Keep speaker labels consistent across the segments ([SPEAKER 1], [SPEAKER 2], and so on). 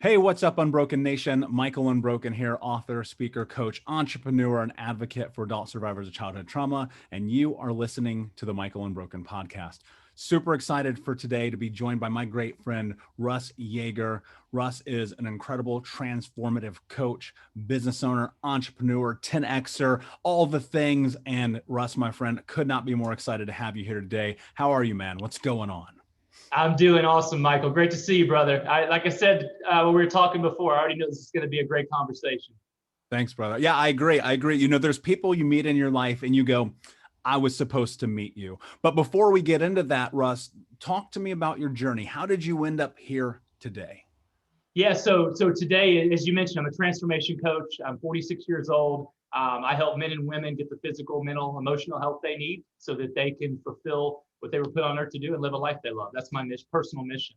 [SPEAKER 1] Hey, what's up, Unbroken Nation? Michael Unbroken here, author, speaker, coach, entrepreneur, and advocate for adult survivors of childhood trauma. And you are listening to the Michael Unbroken podcast. Super excited for today to be joined by my great friend, Russ Yeager. Russ is an incredible transformative coach, business owner, entrepreneur, 10Xer, all the things. And Russ, my friend, could not be more excited to have you here today. How are you, man? What's going on?
[SPEAKER 2] I'm doing awesome, Michael. Great to see you, brother. Like I said when we were talking before, I already know this is going to be a great conversation.
[SPEAKER 1] Thanks, brother. Yeah, I agree. You know, there's people you meet in your life and you go, I was supposed to meet you. But before we get into that, Russ, talk to me about your journey. How did you end up here today?
[SPEAKER 2] Yeah, so today, as you mentioned, I'm a transformation coach. I'm 46 years old. I help men and women get the physical, mental, emotional health they need so that they can fulfill what they were put on earth to do and live a life they love. That's my personal mission.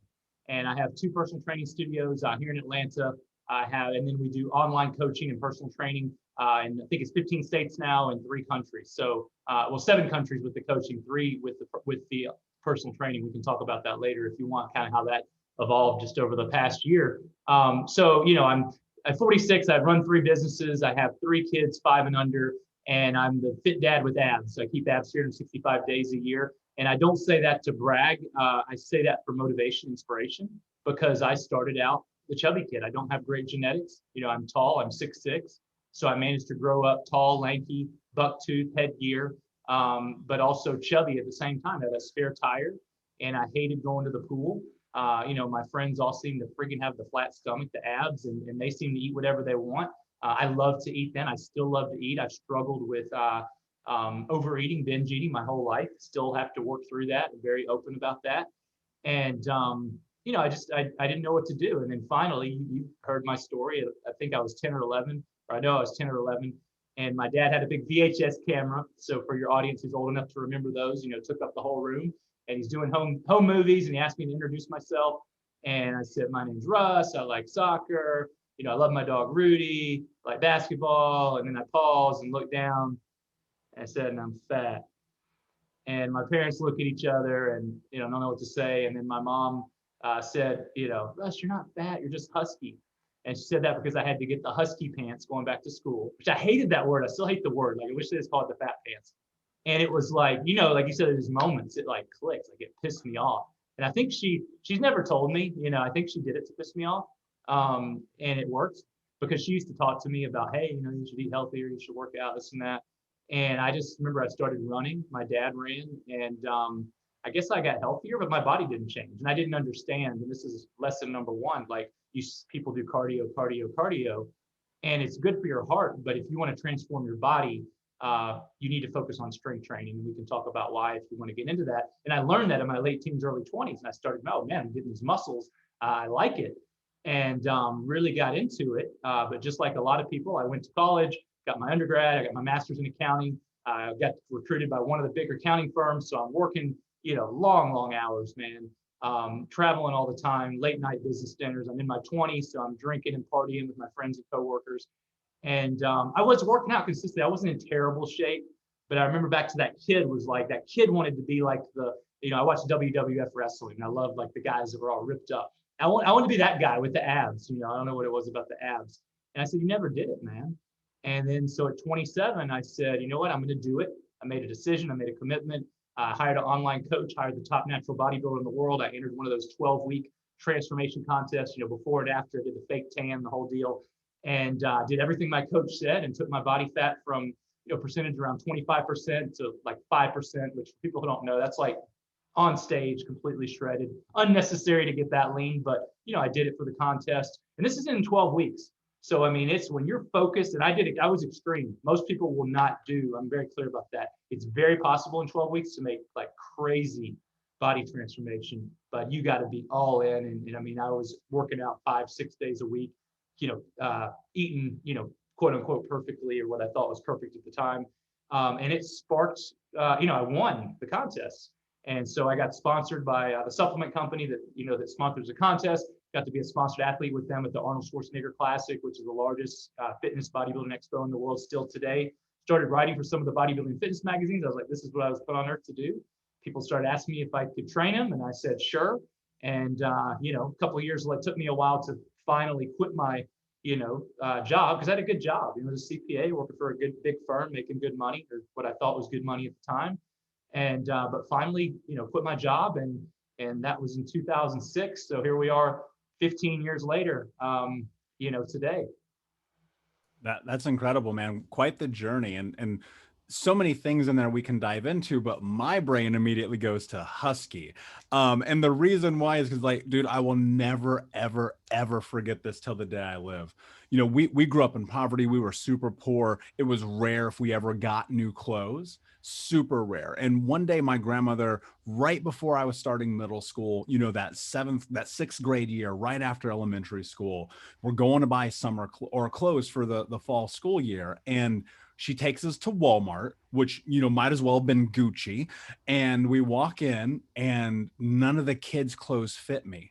[SPEAKER 2] And I have two personal training studios here in Atlanta. And then we do online coaching and personal training. And I think it's 15 states now and 3 countries. So, 7 countries with the coaching, 3 with the personal training. We can talk about that later if you want, kind of how that evolved just over the past year. I'm at 46. I've run 3 businesses. I have 3 kids, 5 and under, and I'm the fit dad with abs. So I keep abs 365 days a year. And I don't say that to brag. I say that for motivation, inspiration, because I started out the chubby kid. I don't have great genetics. I'm tall. I'm 6'6". So I managed to grow up tall, lanky, buck tooth, headgear, but also chubby at the same time. I had a spare tire, and I hated going to the pool. My friends all seem to freaking have the flat stomach, the abs, and they seem to eat whatever they want. I love to eat then. I still love to eat. I've struggled with overeating, binge eating my whole life. Still have to work through that. I'm very open about that. And, I didn't know what to do. And then finally, you heard my story. I think I was 10 or 11, or I know I was 10 or 11. And my dad had a big VHS camera. So for your audience who's old enough to remember those, took up the whole room. And he's doing home movies, and he asked me to introduce myself. And I said, my name's Russ. I like soccer. I love my dog Rudy. I like basketball. And then I paused and looked down. And I said, and I'm fat. And my parents look at each other and don't know what to say. And then my mom said, Russ, you're not fat. You're just husky. And she said that because I had to get the husky pants going back to school, which I hated that word. I still hate the word. Like, I wish they just called it the fat pants. And it was like, like you said, there's moments it like clicks, like it pissed me off. And I think she's never told me, I think she did it to piss me off. And it worked because she used to talk to me about, hey, you should eat healthier, you should work out, this and that. And I just remember I started running. My dad ran, and I guess I got healthier, but my body didn't change. And I didn't understand. And this is lesson number 1. Like, people do cardio, and it's good for your heart. But if you want to transform your body, you need to focus on strength training. And we can talk about why if you want to get into that. And I learned that in my late teens, early 20s. And I started, oh man, I'm getting these muscles. I like it. And really got into it. But just like a lot of people, I went to college, got my undergrad, I got my master's in accounting. I got recruited by one of the big accounting firms. So I'm working, long hours, man. Traveling all the time, late night business dinners. I'm in my 20s, so I'm drinking and partying with my friends and coworkers. And I was working out consistently. I wasn't in terrible shape, but I remember back to that kid wanted to be like I watched WWF wrestling, and I loved like the guys that were all ripped up. I want to be that guy with the abs. I don't know what it was about the abs. And I said, you never did it, man. And then so at 27, I said, you know what, I'm going to do it. I made a decision. I made a commitment. I hired an online coach, hired the top natural bodybuilder in the world. I entered one of those 12-week transformation contests, before and after. I did the fake tan, the whole deal, and did everything my coach said and took my body fat from, percentage around 25% to like 5%, which people who don't know, that's like on stage, completely shredded, unnecessary to get that lean. But, I did it for the contest. And this is in 12 weeks. So, I mean, it's when you're focused, and I did it, I was extreme. Most people will not do, I'm very clear about that. It's very possible in 12 weeks to make like crazy body transformation, but you got to be all in. And I mean, I was working out 5-6 days a week, eating, quote unquote, perfectly, or what I thought was perfect at the time. And it sparked, I won the contest. And so I got sponsored by the supplement company that sponsors the contest. Got to be a sponsored athlete with them at the Arnold Schwarzenegger Classic, which is the largest fitness bodybuilding expo in the world still today. Started writing for some of the bodybuilding fitness magazines. I was like, this is what I was put on earth to do. People started asking me if I could train them, and I said, sure. And, a couple of years, it took me a while to finally quit my, job, because I had a good job, as a CPA, working for a good big firm, making good money, or what I thought was good money at the time. And but finally, quit my job, and that was in 2006. So here we are, 15 years later, today.
[SPEAKER 1] That's incredible, man. Quite the journey, and so many things in there we can dive into, but my brain immediately goes to husky. And the reason why is because, like, dude, I will never, ever, ever forget this till the day I live. We grew up in poverty. We were super poor. It was rare if we ever got new clothes, super rare. And one day my grandmother, right before I was starting middle school, that sixth grade year, right after elementary school, we're going to buy summer or clothes for the fall school year. And she takes us to Walmart, which, might as well have been Gucci. And we walk in and none of the kids' clothes fit me,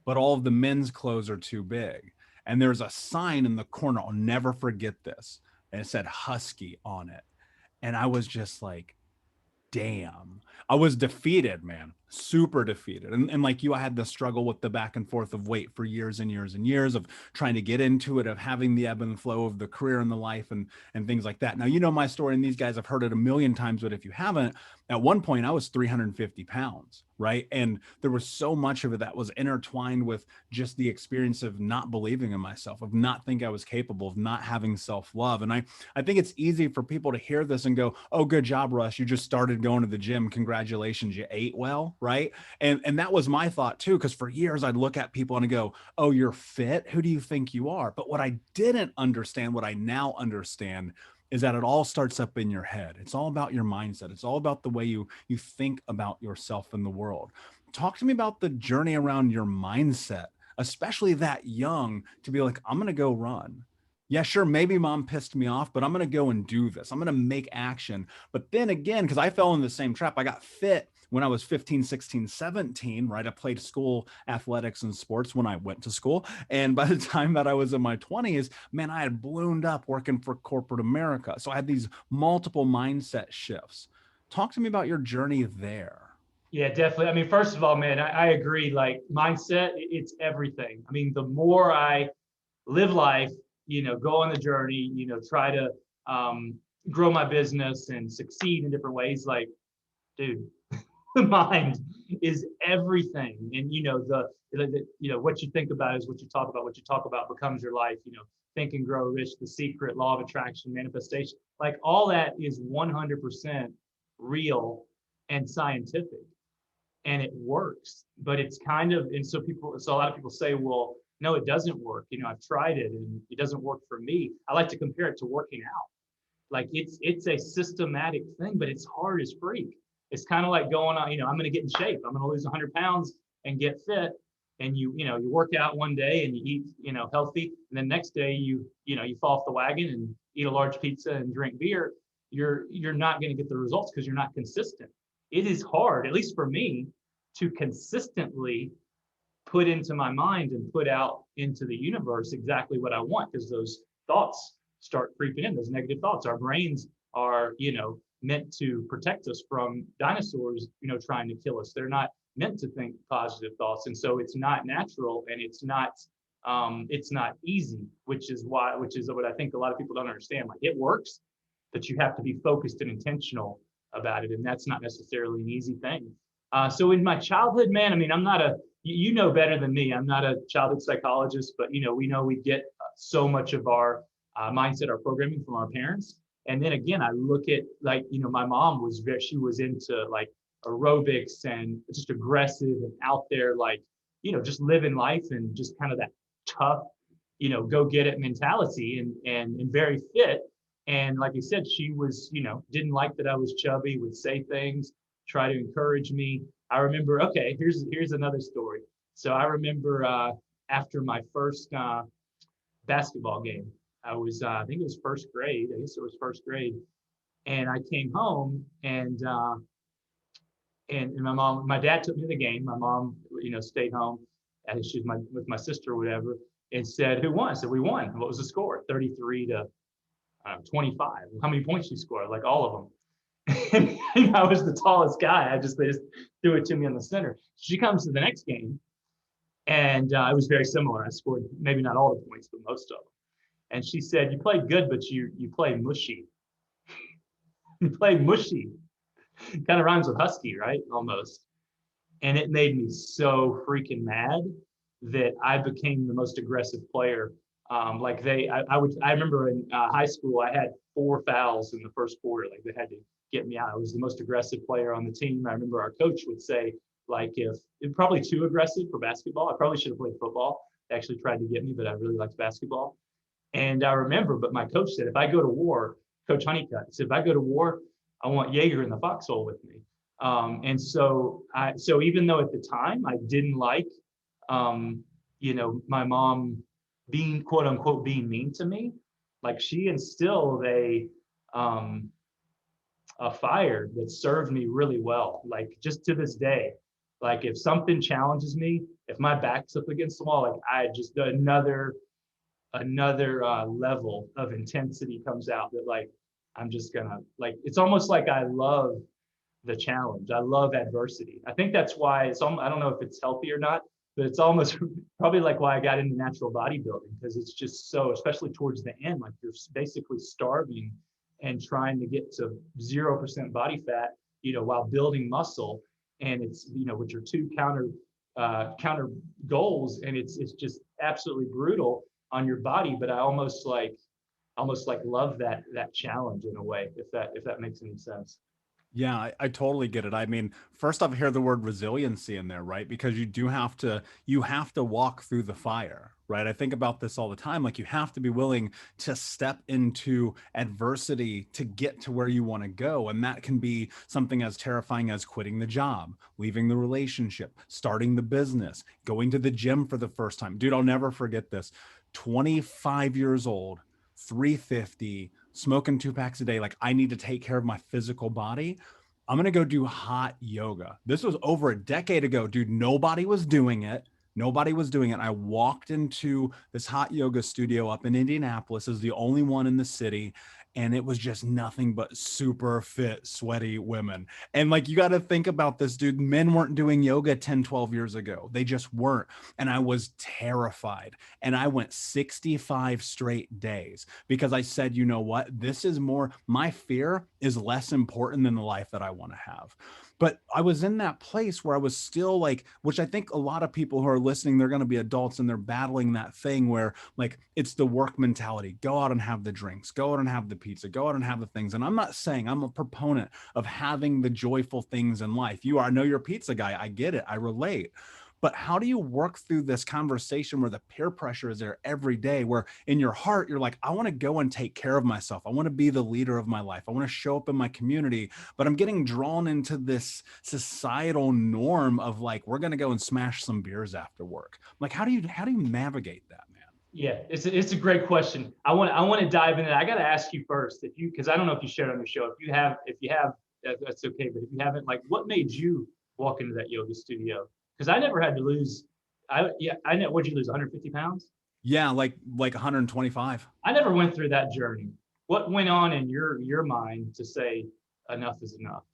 [SPEAKER 1] but all of the men's clothes are too big. And there's a sign in the corner. I'll never forget this. And it said husky on it. And I was just like, damn. I was defeated, man, super defeated. And like you, I had the struggle with the back and forth of weight for years and years and years, of trying to get into it, of having the ebb and flow of the career and the life and things like that. Now, my story, and these guys have heard it a million times, but if you haven't, at one point I was 350 pounds, right? And there was so much of it that was intertwined with just the experience of not believing in myself, of not thinking I was capable, of not having self-love. And I think it's easy for people to hear this and go, oh, good job, Russ. You just started going to the gym. Congratulations. You ate well, right? And that was my thought too, because for years I'd look at people and I go, oh, you're fit? Who do you think you are? But what I didn't understand, what I now understand, is that it all starts up in your head. It's all about your mindset. It's all about the way you think about yourself and the world. Talk to me about the journey around your mindset, especially that young, to be like, I'm going to go run. Yeah, sure, maybe mom pissed me off, but I'm going to go and do this. I'm going to make action. But then again, because I fell in the same trap, I got fit when I was 15, 16, 17, right? I played school athletics and sports when I went to school. And by the time that I was in my 20s, man, I had ballooned up working for corporate America. So I had these multiple mindset shifts. Talk to me about your journey there.
[SPEAKER 2] Yeah, definitely. I mean, first of all, man, I agree. Like, mindset, it's everything. I mean, the more I live life, go on the journey, try to grow my business and succeed in different ways. Like, dude, the mind is everything. And, what you think about is what you talk about. What you talk about becomes your life. Think and Grow Rich, The Secret, Law of Attraction, Manifestation. Like, all that is 100% real and scientific, and it works. But it's kind of, and so a lot of people say, well, no, it doesn't work. I've tried it and it doesn't work for me. I like to compare it to working out. Like, it's a systematic thing, but it's hard as freak. It's kind of like going on, I'm going to get in shape. I'm going to lose 100 pounds and get fit. And you work out one day and you eat, healthy. And then next day you fall off the wagon and eat a large pizza and drink beer. You're not going to get the results because you're not consistent. It is hard, at least for me, to consistently put into my mind and put out into the universe exactly what I want, because those thoughts start creeping in, those negative thoughts. Our brains are, meant to protect us from dinosaurs, trying to kill us. They're not meant to think positive thoughts. And so it's not natural, and it's not easy, which is what I think a lot of people don't understand. Like, it works, but you have to be focused and intentional about it. And that's not necessarily an easy thing. So in my childhood, man, I mean, I'm not better than me. I'm not a childhood psychologist, but, we know we get so much of our mindset, our programming from our parents. And then again, I look at, like, my mom she was into like aerobics and just aggressive and out there, like, just living life and just kind of that tough, go get it mentality, and very fit. And like you said, she was, didn't like that I was chubby, would say things, try to encourage me. I remember, okay, here's another story. So I remember after my first basketball game, I was, I think it was first grade. I guess it was first grade. And I came home, and my dad took me to the game. My mom, stayed home, and she was with my sister or whatever, and said, "Who won?" I said, "We won." What was the score? 33 to 25. How many points you scored? Like, all of them. And I was the tallest guy. They just threw it to me in the center. She comes to the next game, And it was very similar. I scored maybe not all the points, but most of them. And she said, "You play good, but you play mushy. You play mushy." Kind of rhymes with husky, right? Almost. And it made me so freaking mad that I became the most aggressive player. I remember in high school, I had 4 fouls in the first quarter. Like they had to get me out. I was the most aggressive player on the team. I remember our coach would say, like, if probably too aggressive for basketball. I probably should have played football. They actually tried to get me, but I really liked basketball. And I remember, but my coach said, if I go to war, Coach Honeycutt said, if I go to war, I want Yeager in the foxhole with me. So even though at the time I didn't like, my mom being quote unquote being mean to me, like she instilled a fire that served me really well. Like just to this day, like if something challenges me, if my back's up against the wall, like I just another level of intensity comes out that like I'm just gonna like it's almost like I love the challenge. I love adversity. I think that's why I don't know if it's healthy or not, but it's almost probably like why I got into natural bodybuilding, because it's just so, especially towards the end, like you're basically starving and trying to get to 0% body fat, while building muscle. And it's, which are two counter goals. And it's just absolutely brutal on your body. But I almost like love that challenge in a way, if that makes any sense.
[SPEAKER 1] Yeah, I totally get it. I mean, first off, I hear the word resiliency in there, right? Because you have to walk through the fire, right? I think about this all the time. Like you have to be willing to step into adversity to get to where you want to go. And that can be something as terrifying as quitting the job, leaving the relationship, starting the business, going to the gym for the first time. Dude, I'll never forget this. 25 years old, 350, smoking 2 packs a day. Like I need to take care of my physical body. I'm going to go do hot yoga. This was over a decade ago, dude. Nobody was doing it. Nobody was doing it. I walked into this hot yoga studio up in Indianapolis. It was the only one in the city. And it was just nothing but super fit, sweaty women. And like, you got to think about this, dude. Men weren't doing yoga 10, 12 years ago. They just weren't. And I was terrified. And I went 65 straight days because I said, you know what? This is more, my fear is less important than the life that I want to have. But I was in that place where I was still like, which I think a lot of people who are listening, they're going to be adults and they're battling that thing where like it's the work mentality. Go out and have the drinks, go out and have the pizza, go out and have the things. And I'm not saying I'm a proponent of having the joyful things in life. I know you're a pizza guy. I get it. I relate. But how do you work through this conversation where the peer pressure is there every day, where in your heart, you're like, I want to go and take care of myself. I want to be the leader of my life. I want to show up in my community, but I'm getting drawn into this societal norm of like, we're going to go and smash some beers after work. Like, how do you navigate that, man?
[SPEAKER 2] Yeah, it's a great question. I want to dive into it. I got to ask you first, because I don't know if you shared on your show. If you have, that's okay. But if you haven't, like, what made you walk into that yoga studio? Because I never had to lose. I know. What'd you lose? 150 pounds?
[SPEAKER 1] Yeah, like 125.
[SPEAKER 2] I never went through that journey. What went on in your mind to say enough is enough?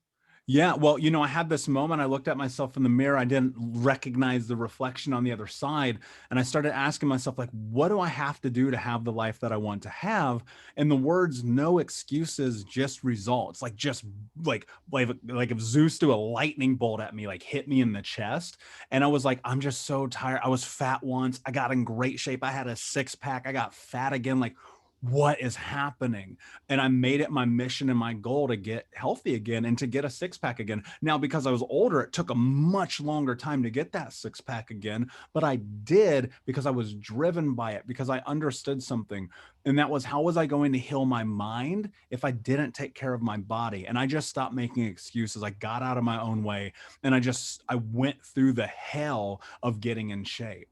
[SPEAKER 1] Yeah, well, I had this moment. I looked at myself in the mirror. I didn't recognize the reflection on the other side. And I started asking myself, like, what do I have to do to have the life that I want to have? And the words, no excuses, just results. Like, just like if Zeus threw a lightning bolt at me, like hit me in the chest. And I was like, I'm just so tired. I was fat once. I got in great shape. I had a 6-pack. I got fat again. Like, what is happening? And I made it my mission and my goal to get healthy again and to get a 6-pack again. Now, because I was older, it took a much longer time to get that 6-pack again, but I did because I was driven by it, because I understood something. And that was, how was I going to heal my mind if I didn't take care of my body? And I just stopped making excuses. I got out of my own way and I went through the hell of getting in shape.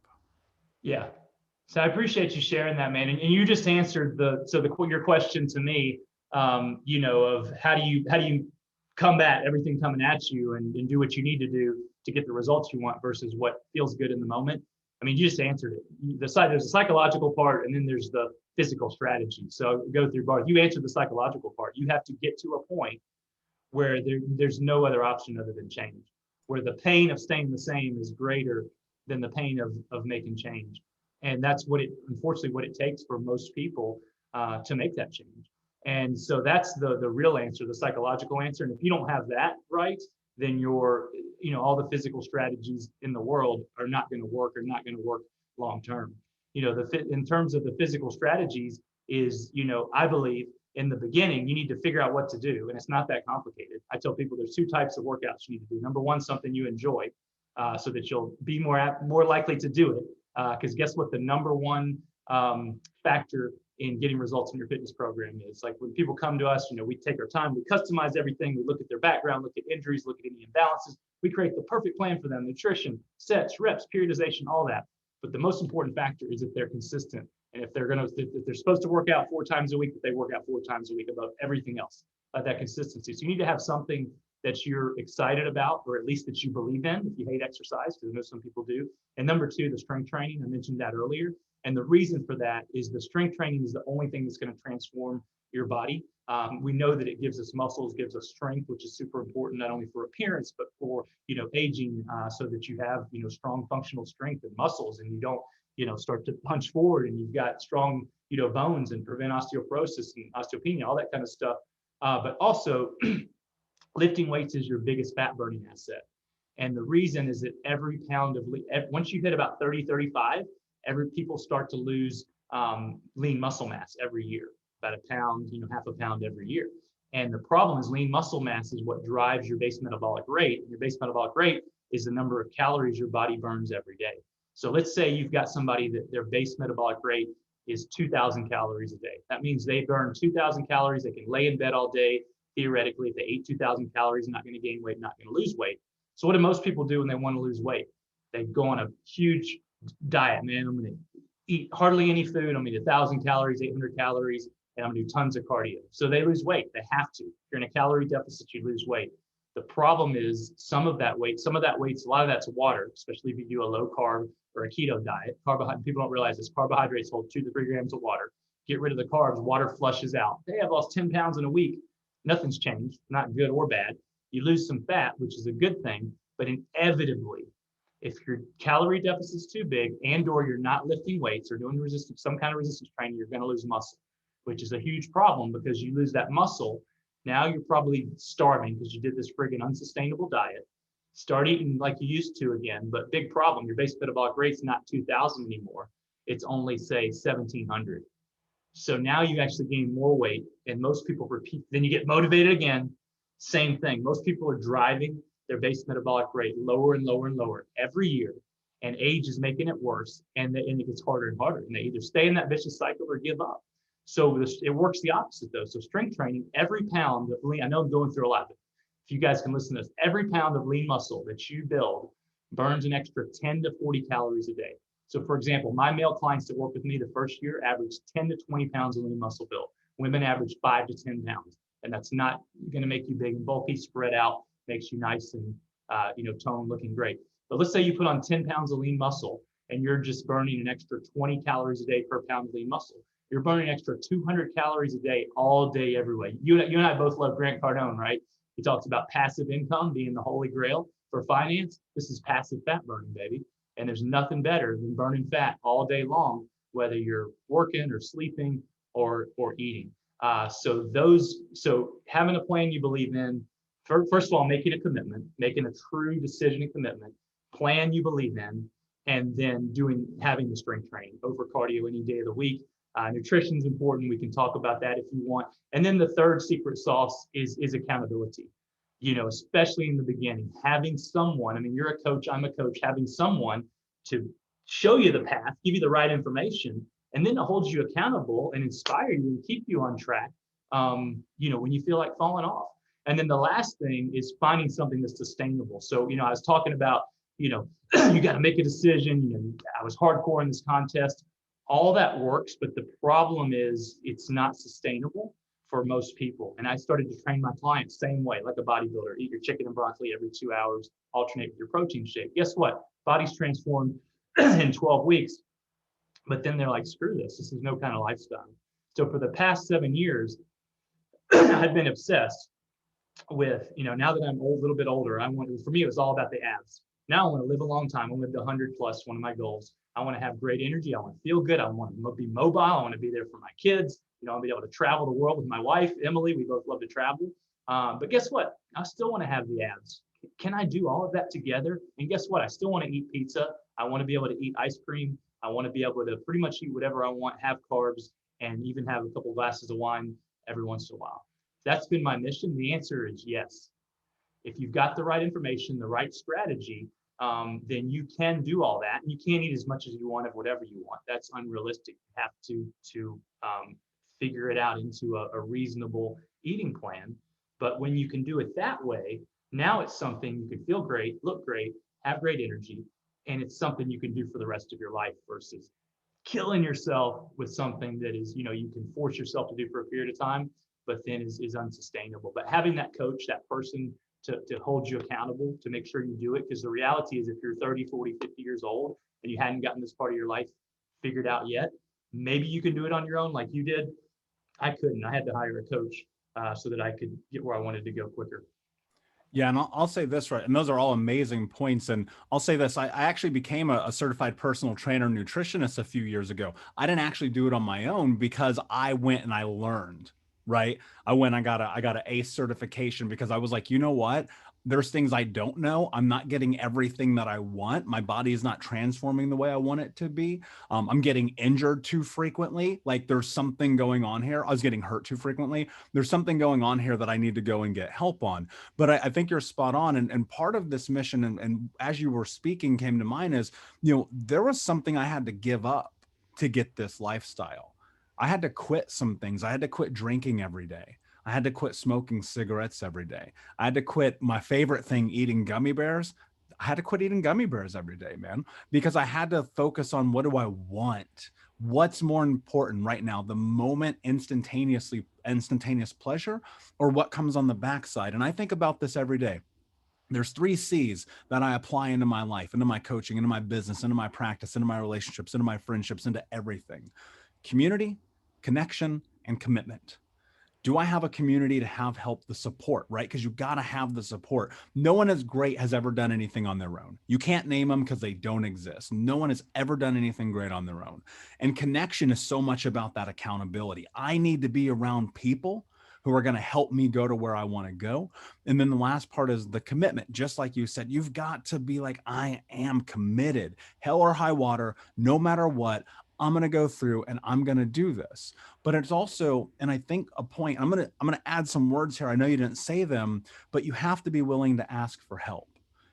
[SPEAKER 2] Yeah. So I appreciate you sharing that, man. And you just answered your question to me, of how do you combat everything coming at you and do what you need to do to get the results you want versus what feels good in the moment. I mean, you just answered it. There's a psychological part, and then there's the physical strategy. So go through both. You answered the psychological part. You have to get to a point where there's no other option other than change, where the pain of staying the same is greater than the pain of making change. And that's unfortunately, what it takes for most people to make that change. And so that's the real answer, the psychological answer. And if you don't have that right, then all the physical strategies in the world are not going to work, long term. In terms of the physical strategies is, I believe in the beginning, you need to figure out what to do. And it's not that complicated. I tell people there's two types of workouts you need to do. Number one, something you enjoy, so that you'll be more likely to do it. Because guess what? The number one factor in getting results in your fitness program is, like, when people come to us, we take our time, we customize everything, we look at their background, look at injuries, look at any imbalances, we create the perfect plan for them: nutrition, sets, reps, periodization, all that. But the most important factor is if they're consistent, and if they're supposed to work out 4 times a week, that they work out 4 times a week above everything else, that consistency. So you need to have something that you're excited about, or at least that you believe in, if you hate exercise, because I know some people do. And number 2, the strength training. I mentioned that earlier. And the reason for that is the strength training is the only thing that's going to transform your body. We know that it gives us muscles, gives us strength, which is super important, not only for appearance, but for, aging, so that you have, strong functional strength and muscles, and you don't, start to punch forward, and you've got strong, bones, and prevent osteoporosis and osteopenia, all that kind of stuff. But also, lifting weights is your biggest fat burning asset. And the reason is that every pound of, once you hit about 30, 35, people start to lose lean muscle mass every year, about a pound, half a pound every year. And the problem is lean muscle mass is what drives your base metabolic rate. And your base metabolic rate is the number of calories your body burns every day. So let's say you've got somebody that their base metabolic rate is 2,000 calories a day. That means they burn 2,000 calories. They can lay in bed all day. Theoretically, if they ate 2,000 calories, not going to gain weight, not going to lose weight. So what do most people do when they want to lose weight? They go on a huge diet. Man, I'm going to eat hardly any food. I'm going to eat 1,000 calories, 800 calories, and I'm going to do tons of cardio. So they lose weight. They have to. If you're in a calorie deficit, you lose weight. The problem is a lot of that's water, especially if you do a low carb or a keto diet. People don't realize this. Carbohydrates hold 2 to 3 grams of water. Get rid of the carbs, water flushes out. Hey, I've lost 10 pounds in a week. Nothing's changed, not good or bad. You lose some fat, which is a good thing, but inevitably, if your calorie deficit's too big or you're not lifting weights or doing some kind of resistance training, you're going to lose muscle, which is a huge problem, because you lose that muscle. Now you're probably starving because you did this friggin' unsustainable diet. Start eating like you used to again, but big problem. Your base metabolic rate's not 2,000 anymore. It's only, say, 1,700. So now you actually gain more weight, and most people repeat. Then you get motivated again. Same thing. Most people are driving their base metabolic rate lower and lower and lower every year, and age is making it worse, and it gets harder and harder. And they either stay in that vicious cycle or give up. So it works the opposite, though. So strength training, every pound of lean, I know I'm going through a lot, but if you guys can listen to this, every pound of lean muscle that you build burns an extra 10 to 40 calories a day. So for example, my male clients that work with me the first year average 10 to 20 pounds of lean muscle build. Women average 5 to 10 pounds. And that's not going to make you big and bulky, spread out, makes you nice and, toned, looking great. But let's say you put on 10 pounds of lean muscle and you're just burning an extra 20 calories a day per pound of lean muscle. You're burning an extra 200 calories a day, all day, every way. You and I both love Grant Cardone, right? He talks about passive income being the holy grail for finance. This is passive fat burning, baby. And there's nothing better than burning fat all day long, whether you're working or sleeping or eating. So having a plan you believe in, first of all, making a commitment, making a true decision and commitment, plan you believe in, and then having the strength training over cardio any day of the week. Nutrition is important. We can talk about that if you want. And then the third secret sauce is accountability. Especially in the beginning, having someone, I mean, you're a coach, I'm a coach, having someone to show you the path, give you the right information, and then to hold you accountable and inspire you and keep you on track, when you feel like falling off. And then the last thing is finding something that's sustainable. So, I was talking about, you got to make a decision. I was hardcore in this contest. All that works, but the problem is it's not sustainable for most people. And I started to train my clients same way, like a bodybuilder. Eat your chicken and broccoli every 2 hours, alternate with your protein shake. Guess what? Body's transformed in 12 weeks. But then they're like, screw this. This is no kind of lifestyle. So for the past 7 years, I've been obsessed with, now that I'm a little bit older, for me, it was all about the abs. Now I want to live a long time. I want to live to 100 plus, one of my goals. I want to have great energy. I want to feel good. I want to be mobile. I want to be there for my kids. You know, I'll be able to travel the world with my wife, Emily. We both love to travel. But guess what? I still want to have the abs. Can I do all of that together? And guess what? I still want to eat pizza. I want to be able to eat ice cream. I want to be able to pretty much eat whatever I want, have carbs, and even have a couple glasses of wine every once in a while. That's been my mission. The answer is yes. If you've got the right information, the right strategy, then you can do all that. And you can't eat as much as you want of whatever you want. That's unrealistic. You have to figure it out into a reasonable eating plan. But when you can do it that way, now it's something you can feel great, look great, have great energy, and it's something you can do for the rest of your life versus killing yourself with something that is, you know, you can force yourself to do for a period of time, but then is unsustainable. But having that coach, that person to hold you accountable, to make sure you do it, because the reality is if you're 30, 40, 50 years old and you hadn't gotten this part of your life figured out yet, maybe you can do it on your own like you did. I couldn't. I had to hire a coach so that I could get where I wanted to go quicker.
[SPEAKER 1] Yeah, and I'll say this, right, and those are all amazing points. And I'll say this, I actually became a certified personal trainer nutritionist a few years ago. I didn't actually do it on my own because I went and I learned, right? I got a ACE certification because I was like, you know what? There's things I don't know. I'm not getting everything that I want. My body is not transforming the way I want it to be. I'm getting injured too frequently. Like there's something going on here. I was getting hurt too frequently. There's something going on here that I need to go and get help on. But I think you're spot on. And part of this mission, and as you were speaking came to mind is, you know, there was something I had to give up to get this lifestyle. I had to quit some things. I had to quit drinking every day. I had to quit smoking cigarettes every day. I had to quit my favorite thing, eating gummy bears. I had to quit eating gummy bears every day, man, because I had to focus on what do I want? What's more important right now, the moment, instantaneous pleasure, or what comes on the backside? And I think about this every day. There's 3 C's that I apply into my life, into my coaching, into my business, into my practice, into my relationships, into my friendships, into everything: community, connection, and commitment. Do I have a community to have help, the support, right? Because you got to have the support. No one as great has ever done anything on their own. You can't name them because they don't exist. No one has ever done anything great on their own. And connection is so much about that accountability. I need to be around people who are going to help me go to where I want to go. And then the last part is the commitment. Just like you said, you've got to be like, I am committed, hell or high water, no matter what. I'm going to go through and I'm going to do this. But it's also, and I think a point, I'm going to add some words here. I know you didn't say them, but you have to be willing to ask for help.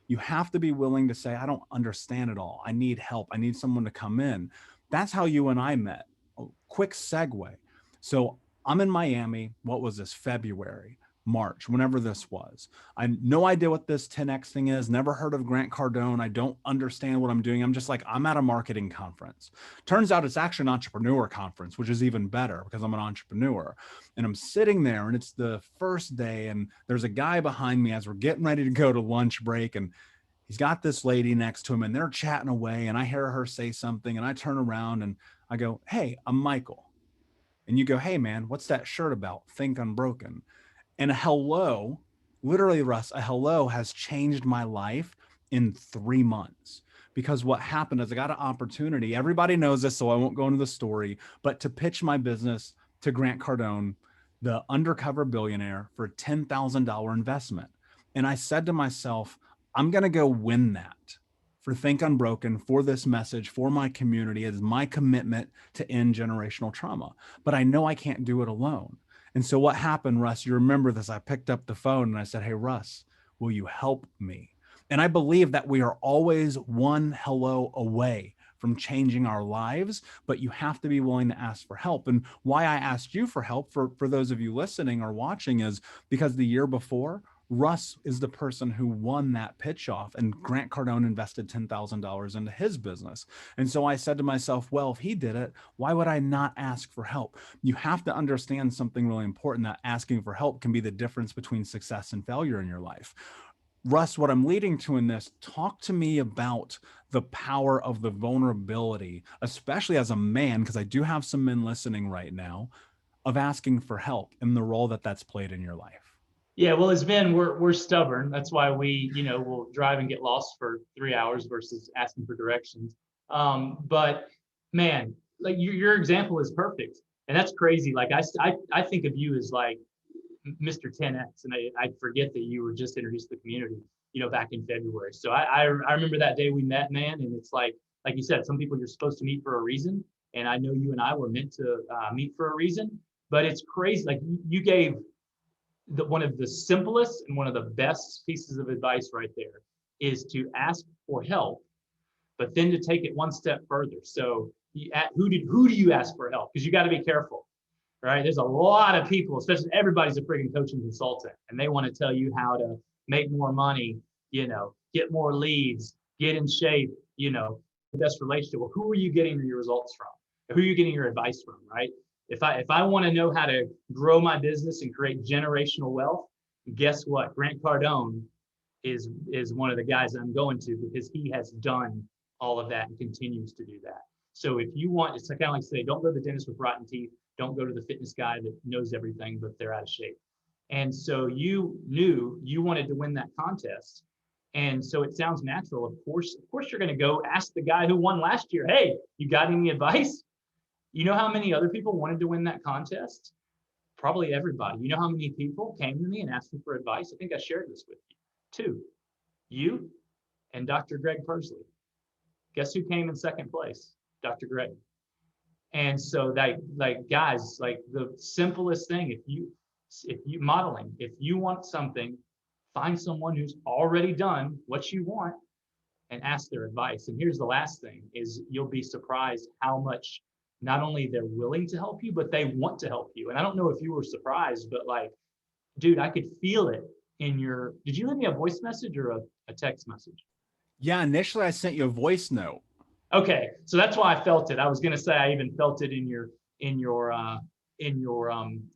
[SPEAKER 1] You have to be willing to say, I don't understand it all. I need help. I need someone to come in. That's how you and I met. A quick segue. So I'm in Miami. What was this? February, March, whenever this was. I have no idea what this 10X thing is. Never heard of Grant Cardone. I don't understand what I'm doing. I'm just like, I'm at a marketing conference. Turns out it's actually an entrepreneur conference, which is even better because I'm an entrepreneur. And I'm sitting there and it's the first day and there's a guy behind me as we're getting ready to go to lunch break. And he's got this lady next to him and they're chatting away. And I hear her say something and I turn around and I go, hey, I'm Michael. And you go, hey, man, what's that shirt about? Think Unbroken. And a hello, literally, Russ, a hello has changed my life in 3 months. Because what happened is I got an opportunity. Everybody knows this, so I won't go into the story, but to pitch my business to Grant Cardone, the undercover billionaire, for a $10,000 investment. And I said to myself, I'm going to go win that for Think Unbroken, for this message, for my community, as my commitment to end generational trauma. But I know I can't do it alone. And so what happened, Russ, you remember this, I picked up the phone and I said, hey, Russ, will you help me? And I believe that we are always one hello away from changing our lives, but you have to be willing to ask for help. And why I asked you for help, for those of you listening or watching, is because the year before, Russ is the person who won that pitch off, and Grant Cardone invested $10,000 into his business. And so I said to myself, well, if he did it, why would I not ask for help? You have to understand something really important, that asking for help can be the difference between success and failure in your life. Russ, what I'm leading to in this, talk to me about the power of the vulnerability, especially as a man, because I do have some men listening right now, of asking for help and the role that that's played in your life.
[SPEAKER 2] Yeah, well, as men, we're stubborn. That's why we, will drive and get lost for 3 hours versus asking for directions. But man, like your example is perfect, and that's crazy. Like I think of you as like Mr. 10X, and I forget that you were just introduced to the community, back in February. So I remember that day we met, man, and it's like you said, some people you're supposed to meet for a reason, and I know you and I were meant to meet for a reason. But it's crazy. Like you gave one of the simplest and one of the best pieces of advice right there is to ask for help, but then to take it one step further. So who do you ask for help? Because you got to be careful, right? There's a lot of people, especially everybody's a freaking coaching consultant, and they want to tell you how to make more money, get more leads, get in shape, the best relationship. Well, who are you getting your results from? Who are you getting your advice from, right? If I want to know how to grow my business and create generational wealth, guess what? Grant Cardone is one of the guys I'm going to, because he has done all of that and continues to do that. So if you want, it's kind of like say, don't go to the dentist with rotten teeth. Don't go to the fitness guy that knows everything, but they're out of shape. And so you knew you wanted to win that contest. And so it sounds natural. Of course, you're going to go ask the guy who won last year, hey, you got any advice? You know how many other people wanted to win that contest? Probably everybody. You know how many people came to me and asked me for advice? I think I shared this with you. Two, you and Dr. Greg Persley. Guess who came in second place? Dr. Greg. And so like guys, like the simplest thing, if you modeling, if you want something, find someone who's already done what you want and ask their advice. And here's the last thing is you'll be surprised how much not only they're willing to help you, but they want to help you. And I don't know if you were surprised, but like, dude, I could feel it in did you leave me a voice message or a text message?
[SPEAKER 1] Yeah, initially I sent you a voice note.
[SPEAKER 2] Okay, so that's why I felt it. I was gonna say I even felt it in your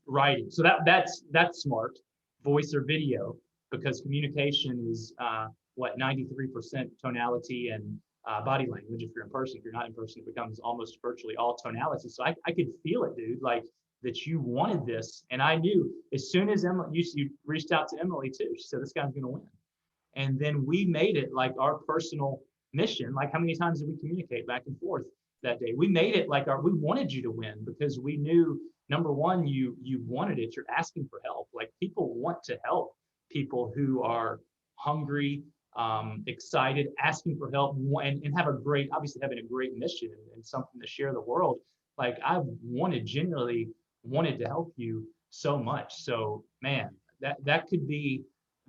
[SPEAKER 2] writing. So that's smart, voice or video, because communication is 93% tonality and body language. If you're in person, if you're not in person, it becomes almost virtually all tonality. So I could feel it, dude, like that you wanted this, and I knew as soon as Emily, you reached out to Emily too. She said this guy's gonna win, and then we made it like our personal mission. Like how many times did we communicate back and forth that day? We made it like we wanted you to win because we knew, number one, you wanted it. You're asking for help. Like people want to help people who are hungry, excited, asking for help, and have obviously having a great mission and something to share the world. Like I genuinely wanted to help you so much. So man, that could be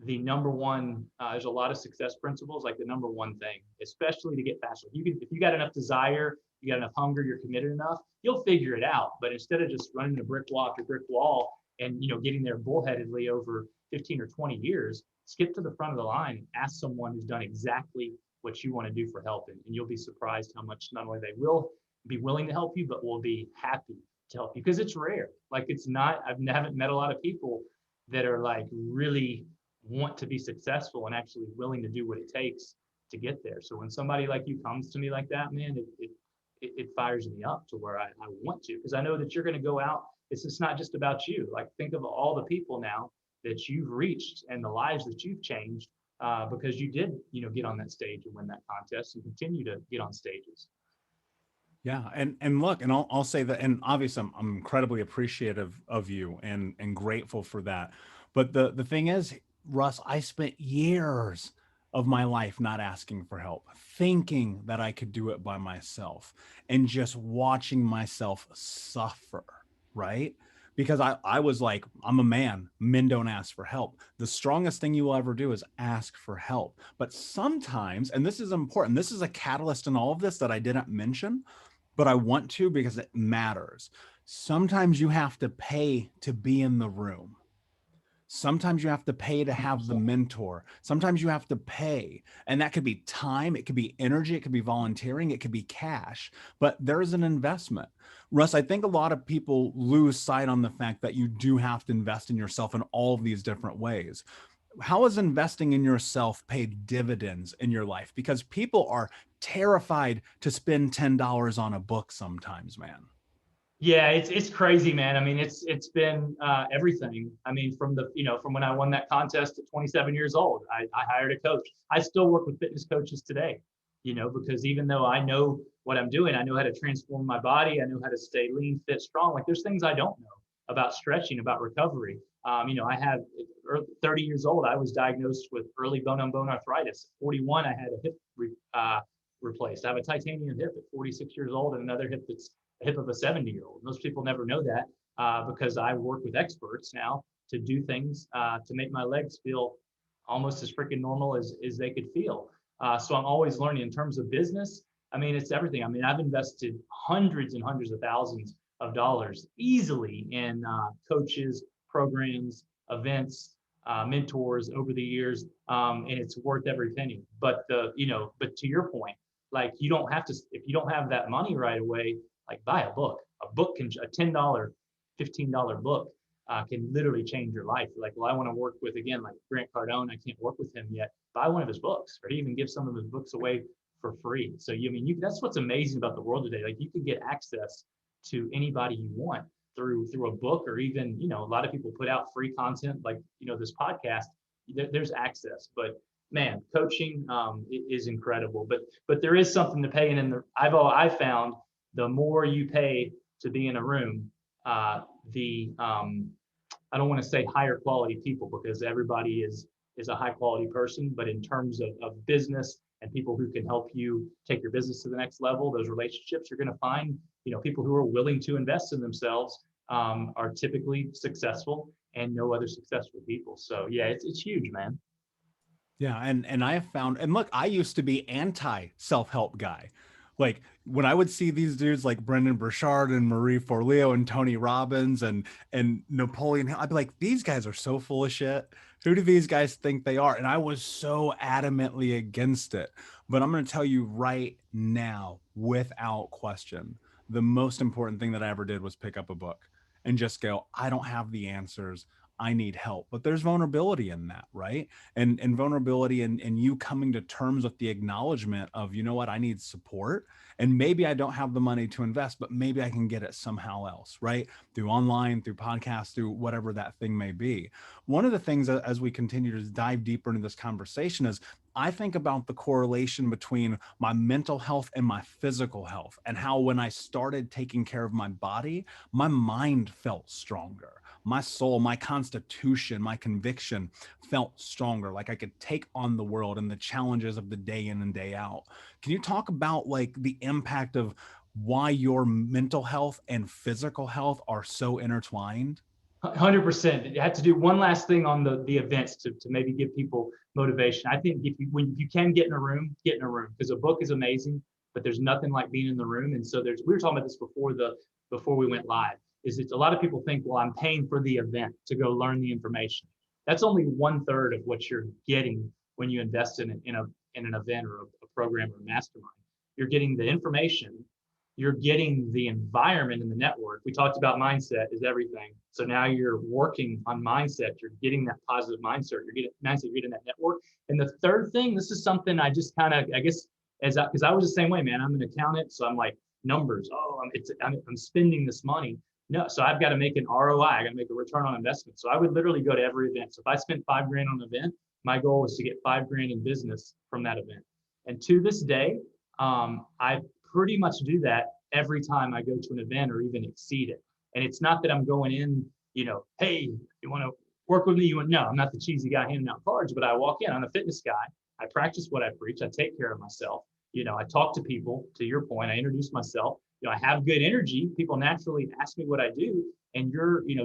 [SPEAKER 2] the number one. There's a lot of success principles, like the number one thing, especially to get faster. If you got enough desire, you got enough hunger, you're committed enough, you'll figure it out. But instead of just running a brick wall after brick wall and getting there bullheadedly over 15 or 20 years, skip to the front of the line and ask someone who's done exactly what you want to do for help. And you'll be surprised how much not only they will be willing to help you, but will be happy to help you, because it's rare. Like it's not, I haven't met a lot of people that are like really want to be successful and actually willing to do what it takes to get there. So when somebody like you comes to me like that, man, it fires me up to where I want to, because I know that you're going to go out. It's just not just about you. Like think of all the people now that you've reached and the lives that you've changed because you did, get on that stage and win that contest and continue to get on stages.
[SPEAKER 1] Yeah. And look, and I'll say that, and obviously I'm incredibly appreciative of you and grateful for that. But the thing is, Russ, I spent years of my life not asking for help, thinking that I could do it by myself and just watching myself suffer, right? Because I was like, I'm a man, men don't ask for help. The strongest thing you will ever do is ask for help. But sometimes, and this is important, this is a catalyst in all of this that I didn't mention, but I want to because it matters. Sometimes you have to pay to be in the room. Sometimes you have to pay to have the mentor. Sometimes you have to pay. And that could be time, it could be energy, it could be volunteering, it could be cash, but there's an investment. Russ, I think a lot of people lose sight on the fact that you do have to invest in yourself in all of these different ways. How has investing in yourself paid dividends in your life? Because people are terrified to spend $10 on a book sometimes, man.
[SPEAKER 2] Yeah, it's crazy, man. I mean, it's been everything. I mean, from when I won that contest at 27 years old, I hired a coach. I still work with fitness coaches today, because even though I know what I'm doing, I know how to transform my body. I know how to stay lean, fit, strong. Like there's things I don't know about stretching, about recovery. I have 30 years old. I was diagnosed with early bone-on-bone arthritis. 41, I had a hip replaced. I have a titanium hip at 46 years old, and another hip that's hip of a 70-year-old. Most people never know that because I work with experts now to do things to make my legs feel almost as freaking normal as they could feel. So I'm always learning in terms of business. I mean, it's everything. I mean, I've invested hundreds and hundreds of thousands of dollars easily in coaches, programs, events, mentors over the years, and it's worth every penny. But but to your point, like you don't have to if you don't have that money right away, like buy a book. A book can a $10, $15 book can literally change your life. Like, well, I want to work with again like Grant Cardone. I can't work with him yet. Buy one of his books, or he even gives some of his books away for free. So that's what's amazing about the world today. Like you can get access to anybody you want through a book, or even a lot of people put out free content like this podcast. There's access, but man, coaching is incredible. But there is something to pay, and I've found the more you pay to be in a room, the I don't want to say higher quality people because everybody is a high quality person, but in terms of business and people who can help you take your business to the next level, those relationships you're going to find, people who are willing to invest in themselves are typically successful and know other successful people. So yeah, it's huge, man.
[SPEAKER 1] Yeah, and I have found, and look, I used to be anti self-help guy. Like when I would see these dudes like Brendan Burchard and Marie Forleo and Tony Robbins and Napoleon Hill, I'd be like, these guys are so full of shit. Who do these guys think they are? And I was so adamantly against it. But I'm going to tell you right now, without question, the most important thing that I ever did was pick up a book and just go, I don't have the answers. I need help. But there's vulnerability in that, right? And vulnerability and you coming to terms with the acknowledgement of, you know what, I need support. And maybe I don't have the money to invest, but maybe I can get it somehow else, right? Through online, through podcasts, through whatever that thing may be. One of the things as we continue to dive deeper into this conversation is I think about the correlation between my mental health and my physical health, and how when I started taking care of my body, my mind felt stronger. My soul, my constitution, my conviction felt stronger. Like I could take on the world and the challenges of the day in and day out. Can you talk about like the impact of why your mental health and physical health are so intertwined?
[SPEAKER 2] 100%. I have to do one last thing on the events to maybe give people motivation. I think when you can get in a room, get in a room, because a book is amazing, but there's nothing like being in the room. And so we were talking about this before we went live. Is it's a lot of people think, well, I'm paying for the event to go learn the information. That's only 1/3 of what you're getting when you invest in an event or a program or a mastermind. You're getting the information, you're getting the environment and the network. We talked about mindset is everything. So now you're working on mindset. You're getting that positive mindset. You're getting that network. And the third thing, this is something I just kind of, I guess, because I was the same way, man. I'm an accountant, so I'm like numbers. Oh, I'm spending this money. No, so I've got to make an ROI. I got to make a return on investment. So I would literally go to every event. So if I spent $5,000 on an event, my goal was to get $5,000 in business from that event. And to this day, I pretty much do that every time I go to an event or even exceed it. And it's not that I'm going in, hey, you want to work with me? No, I'm not the cheesy guy handing out cards, but I walk in. I'm a fitness guy. I practice what I preach. I take care of myself. I talk to people, to your point, I introduce myself. I have good energy. People naturally ask me what I do. And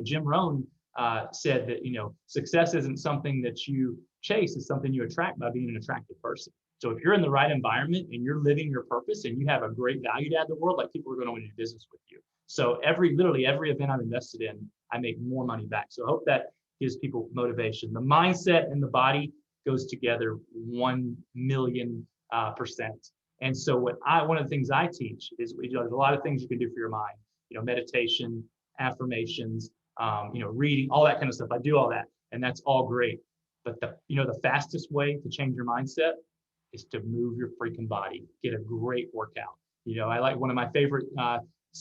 [SPEAKER 2] Jim Rohn said that, success isn't something that you chase, it's something you attract by being an attractive person. So if you're in the right environment and you're living your purpose and you have a great value to add to the world, like people are going to want to do business with you. So literally every event I'm invested in, I make more money back. So I hope that gives people motivation. The mindset and the body goes together 1,000,000%. And so one of the things I teach is, there's a lot of things you can do for your mind, meditation, affirmations, reading, all that kind of stuff. I do all that, and that's all great. But the fastest way to change your mindset is to move your freaking body, get a great workout. I like one of my favorite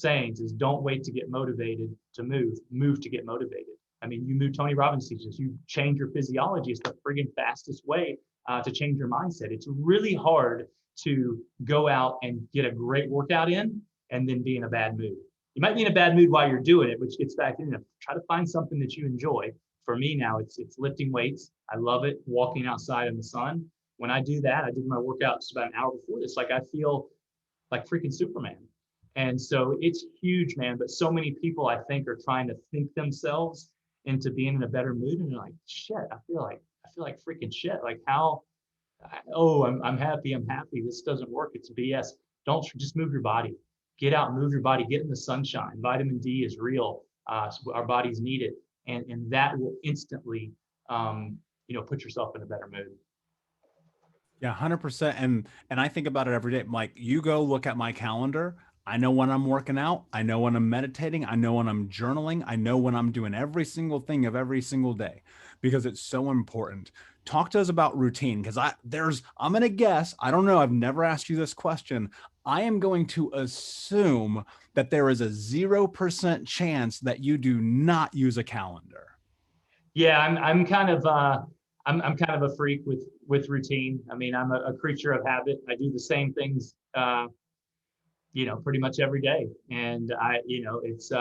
[SPEAKER 2] sayings is don't wait to get motivated to move to get motivated. I mean, you move. Tony Robbins teaches you change your physiology. It's the friggin' fastest way to change your mindset. It's really hard to go out and get a great workout in and then be in a bad mood. You might be in a bad mood while you're doing it, which gets back in. Try to find something that you enjoy. For me now, it's lifting weights. I love it. Walking outside in the sun. When I do that, I did my workout just about an hour before this. Like I feel like freaking Superman. And so it's huge, man. But so many people, I think, are trying to think themselves into being in a better mood, and they're like, shit, I feel like freaking shit. Like how? I'm happy. I'm happy. This doesn't work. It's BS. Don't just move your body. Get out, move your body. Get in the sunshine. Vitamin D is real. So our bodies need it, and that will instantly, put yourself in a better mood.
[SPEAKER 1] Yeah, 100%. And I think about it every day. Like you go look at my calendar. I know when I'm working out. I know when I'm meditating. I know when I'm journaling. I know when I'm doing every single thing of every single day because it's so important. Talk to us about routine because I'm going to guess, I don't know. I've never asked you this question. I am going to assume that there is a 0% chance that you do not use a calendar.
[SPEAKER 2] Yeah, I'm kind of I'm kind of a freak with routine. I mean, I'm a creature of habit. I do the same things, pretty much every day. And it's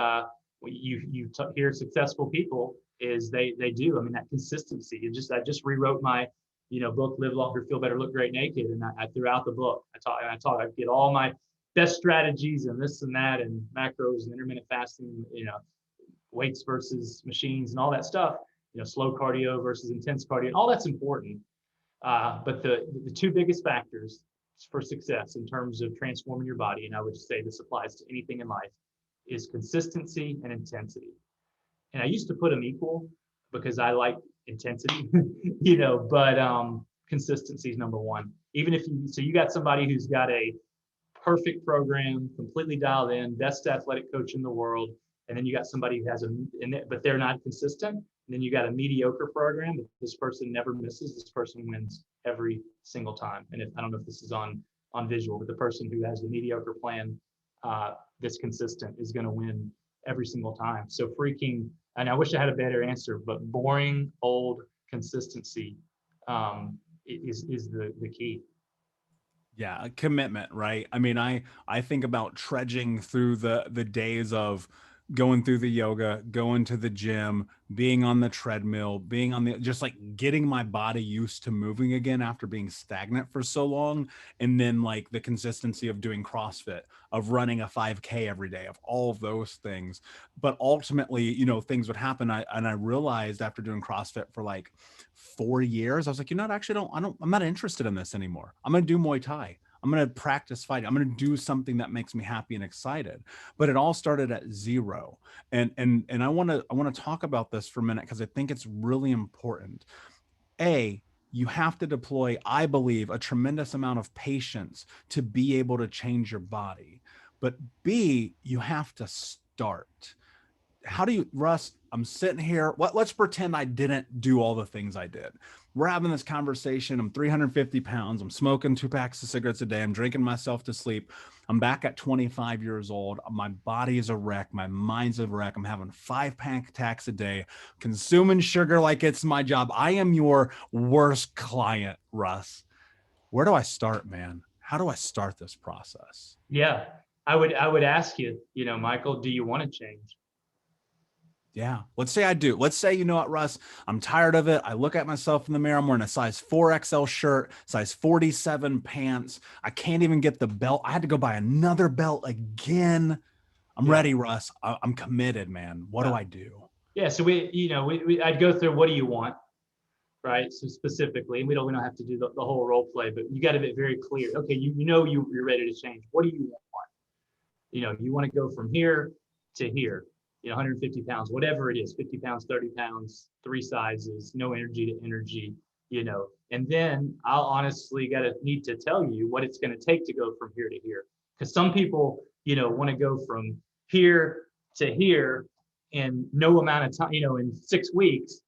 [SPEAKER 2] hear successful people is they do. I mean, that consistency. I just rewrote my book, Live Longer, Feel Better, Look Great Naked, and I threw out the book. I get all my best strategies and this and that and macros and intermittent fasting, weights versus machines and all that stuff. Slow cardio versus intense cardio, and all that's important. But the two biggest factors for success in terms of transforming your body, and I would say this applies to anything in life, is consistency and intensity. And I used to put them equal because I like intensity, but consistency is number one. Even if you got somebody who's got a perfect program, completely dialed in, best athletic coach in the world, and then you got somebody who has but they're not consistent. And then you got a mediocre program. This person never misses. This person wins every single time. And I don't know if this is on visual, but the person who has the mediocre plan that's consistent is going to win every single time. So and I wish I had a better answer, but boring, old consistency is the key.
[SPEAKER 1] Yeah, commitment, right? I mean, I think about trudging through the days of going through the yoga, going to the gym, being on the treadmill, being on just like getting my body used to moving again after being stagnant for so long. And then like the consistency of doing CrossFit, of running a 5K every day, of all of those things. But ultimately, things would happen. I realized after doing CrossFit for like 4 years, I was like, I'm not interested in this anymore. I'm going to do Muay Thai. I'm going to practice fighting. I'm going to do something that makes me happy and excited. But it all started at 0. And I want to talk about this for a minute because I think it's really important. You have to deploy, I believe, a tremendous amount of patience to be able to change your body. But B, you have to start. Russ, I'm sitting here. Let's pretend I didn't do all the things I did. We're having this conversation. I'm 350 pounds. I'm smoking 2 packs of cigarettes a day. I'm drinking myself to sleep. I'm back at 25 years old. My body is a wreck. My mind's a wreck. I'm having 5 packs a day, consuming sugar like it's my job. I am your worst client, Russ. Where do I start, man? How do I start this process?
[SPEAKER 2] Yeah, I would ask you, Michael, do you want to change?
[SPEAKER 1] Yeah. Let's say I do. Let's say, you know what, Russ, I'm tired of it. I look at myself in the mirror. I'm wearing a size 4XL shirt, size 47 pants. I can't even get the belt. I had to go buy another belt again. I'm ready, Russ. I'm committed, man. What do I do?
[SPEAKER 2] Yeah. So I'd go through, what do you want? Right. So specifically, and we don't have to do the whole role play, but you got to be very clear. Okay. You're ready to change. What do you want? You want to go from here to here. 150 pounds, whatever it is, 50 pounds, 30 pounds, 3 sizes, no energy to energy, and then I'll honestly need to tell you what it's going to take to go from here to here. Because some people, want to go from here to here in no amount of time, in 6 weeks.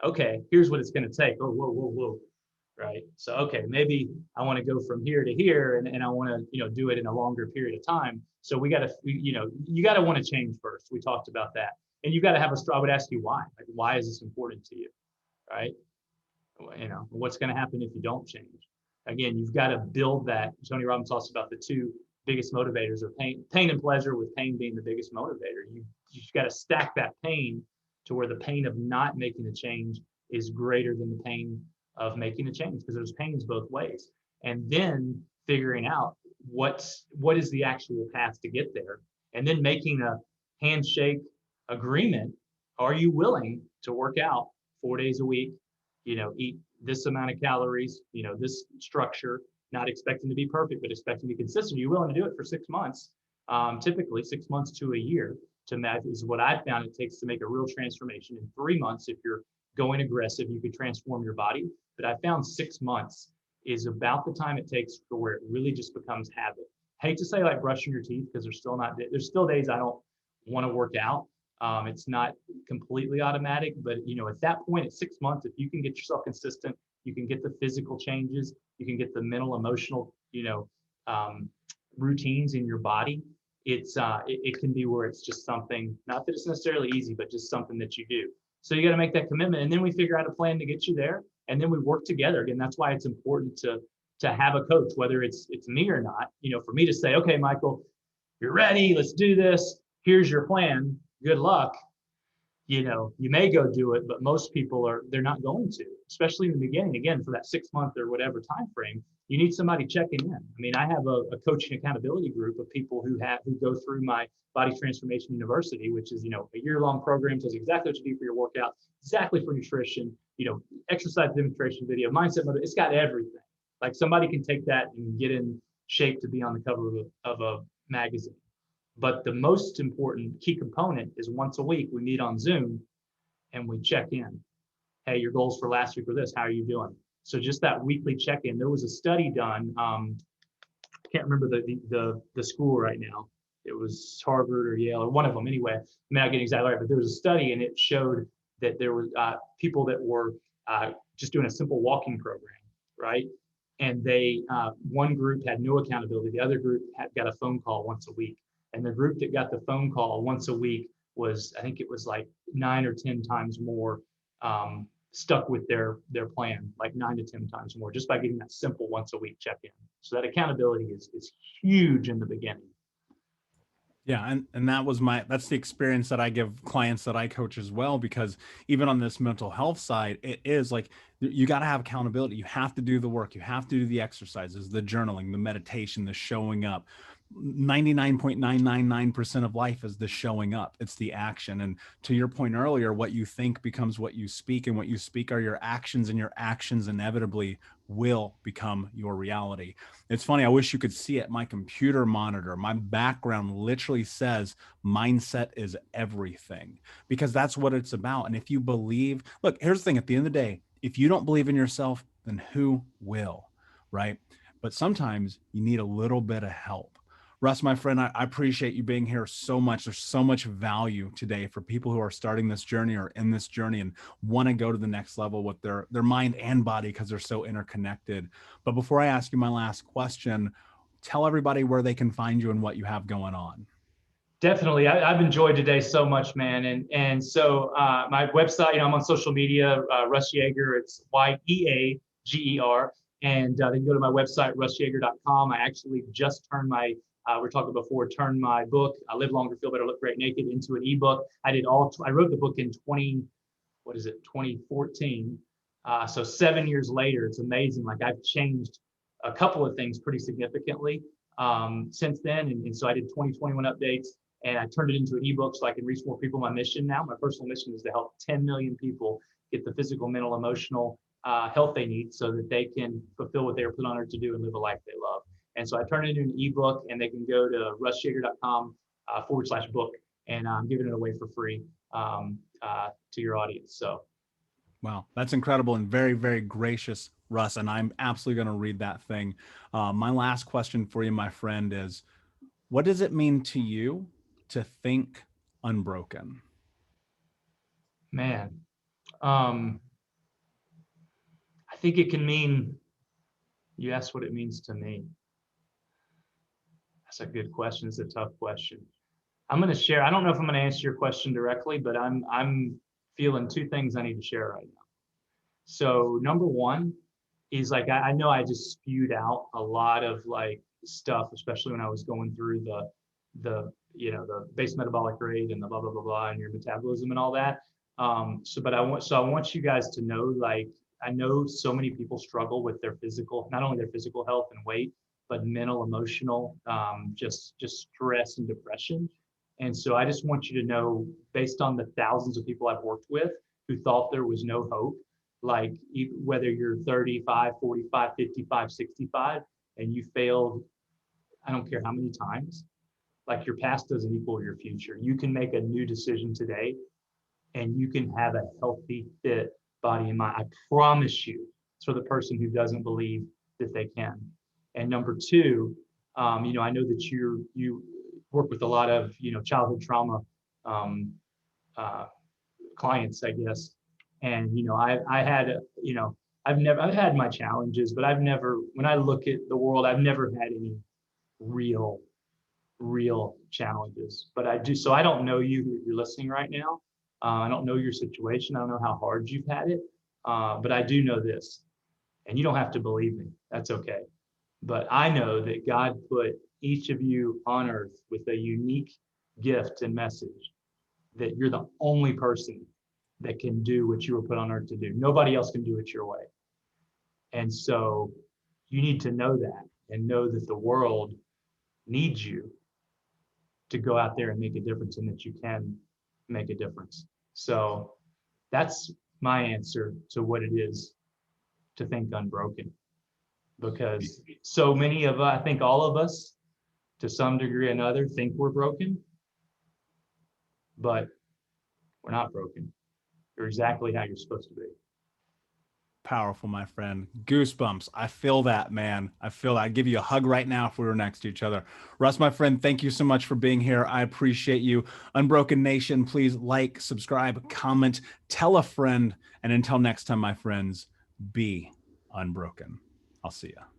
[SPEAKER 2] Okay, here's what it's going to take. Oh, whoa. right? So, okay, maybe I want to go from here to here, and I want to, do it in a longer period of time. So we got to, you got to want to change first. We talked about that. And you got to have I would ask you why. Like, why is this important to you? Right? What's going to happen if you don't change? Again, you've got to build that. Tony Robbins talks about the two biggest motivators are pain and pleasure, with pain being the biggest motivator. You've got to stack that pain to where the pain of not making a change is greater than the pain of making a change, because there's pains both ways. And then figuring out what is the actual path to get there, and then making a handshake agreement. Are you willing to work out 4 days a week, eat this amount of calories, this structure, not expecting to be perfect, but expecting to be consistent? Are you willing to do it for 6 months? Typically 6 months to a year to match is what I found it takes to make a real transformation. In 3 months, if you're going aggressive, you could transform your body. But I found 6 months is about the time it takes for where it really just becomes habit. I hate to say like brushing your teeth, because there's still days I don't want to work out. It's not completely automatic, but at that point, at 6 months, if you can get yourself consistent, you can get the physical changes, you can get the mental, emotional, routines in your body. It can be where it's just something, not that it's necessarily easy, but just something that you do. So you got to make that commitment, and then we figure out a plan to get you there, and then we work together. Again, that's why it's important to have a coach, whether it's me or not. For me to say, okay, Michael, you're ready, let's do this. Here's your plan. Good luck. You may go do it, but most people they're not going to, especially in the beginning. Again, for that 6 month or whatever time frame, you need somebody checking in. I mean, I have a coaching accountability group of people who go through my Body Transformation University, which is a year-long program, tells you exactly what you do for your workout, exactly for nutrition, exercise demonstration video, mindset mode. It's got everything. Like, somebody can take that and get in shape to be on the cover of a magazine. But the most important key component is once a week, we meet on Zoom and we check in. Hey, your goals for last week were this. How are you doing? So just that weekly check-in. There was a study done. I can't remember the school right now. It was Harvard or Yale or one of them. Anyway, I may not get exactly right, but there was a study, and it showed that there were people that were just doing a simple walking program, right? And one group had no accountability. The other group got a phone call once a week. And the group that got the phone call once a week I think it was like 9 or 10 times more stuck with their plan, like 9 to 10 times more, just by getting that simple once a week check-in. So that accountability is huge in the beginning.
[SPEAKER 1] Yeah. And that's the experience that I give clients that I coach as well, because even on this mental health side, it is like, you got to have accountability. You have to do the work. You have to do the exercises, the journaling, the meditation, the showing up. 99.999% of life is the showing up. It's the action. And to your point earlier, what you think becomes what you speak, and what you speak are your actions, and your actions inevitably will become your reality. It's funny. I wish you could see it. My computer monitor, my background literally says mindset is everything, because that's what it's about. And if you believe, look, here's the thing, at the end of the day, if you don't believe in yourself, then who will, right? But sometimes you need a little bit of help. Russ, my friend, I appreciate you being here so much. There's so much value today for people who are starting this journey or in this journey and want to go to the next level with their mind and body, because they're so interconnected. But before I ask you my last question, tell everybody where they can find you and what you have going on.
[SPEAKER 2] Definitely. I've enjoyed today so much, man. And so my website, I'm on social media, Russ Yeager. It's Yeager. And they can go to my website, russyeager.com. I actually just turned we're talking before, turned my book, Live Longer, Feel Better, Look Great Naked, into an ebook. I wrote the book in 2014. So 7 years later, it's amazing. Like, I've changed a couple of things pretty significantly since then. And so I did 2021 updates, and I turned it into an ebook so I can reach more people. My mission now, my personal mission, is to help 10 million people get the physical, mental, emotional health they need, so that they can fulfill what they were put on earth to do and live a life they love. And so I turned it into an ebook, and they can go to russyeager.com /book, and I'm giving it away for free to your audience. So.
[SPEAKER 1] Wow, that's incredible and very, very gracious, Russ. And I'm absolutely going to read that thing. My last question for you, my friend, is, what does it mean to you to think unbroken?
[SPEAKER 2] Man, I think it can mean, you asked what it means to me. That's a good question. It's a tough question. I'm going to share. I don't know if I'm going to answer your question directly, but I'm feeling two things I need to share right now. So number one is like, I know I just spewed out a lot of like stuff, especially when I was going through the base metabolic rate and the blah, blah, blah, blah, and your metabolism and all that. But I want you guys to know, like, I know so many people struggle with their physical, not only their physical health and weight, but mental, emotional, just stress and depression. And so I just want you to know, based on the thousands of people I've worked with who thought there was no hope, like whether you're 35, 45, 55, 65, and you failed, I don't care how many times, like your past doesn't equal your future. You can make a new decision today and you can have a healthy, fit body and mind. I promise you, for the person who doesn't believe that they can. And number two, I know that you work with a lot of, childhood trauma clients, I guess. And, I've had my challenges, but when I look at the world, I've never had any real challenges, but I do. So I don't know you, you're listening right now. I don't know your situation. I don't know how hard you've had it. But I do know this, and you don't have to believe me. That's okay. But I know that God put each of you on earth with a unique gift and message, that you're the only person that can do what you were put on earth to do. Nobody else can do it your way. And so you need to know that, and know that the world needs you to go out there and make a difference, and that you can make a difference. So that's my answer to what it is to think unbroken. Because so many of us, I think all of us, to some degree or another, think we're broken, but we're not broken. You're exactly how you're supposed to be.
[SPEAKER 1] Powerful, my friend. Goosebumps. I feel that, man. I feel that. I'd give you a hug right now if we were next to each other. Russ, my friend, thank you so much for being here. I appreciate you. Unbroken Nation, please like, subscribe, comment, tell a friend. And until next time, my friends, be unbroken. I'll see you.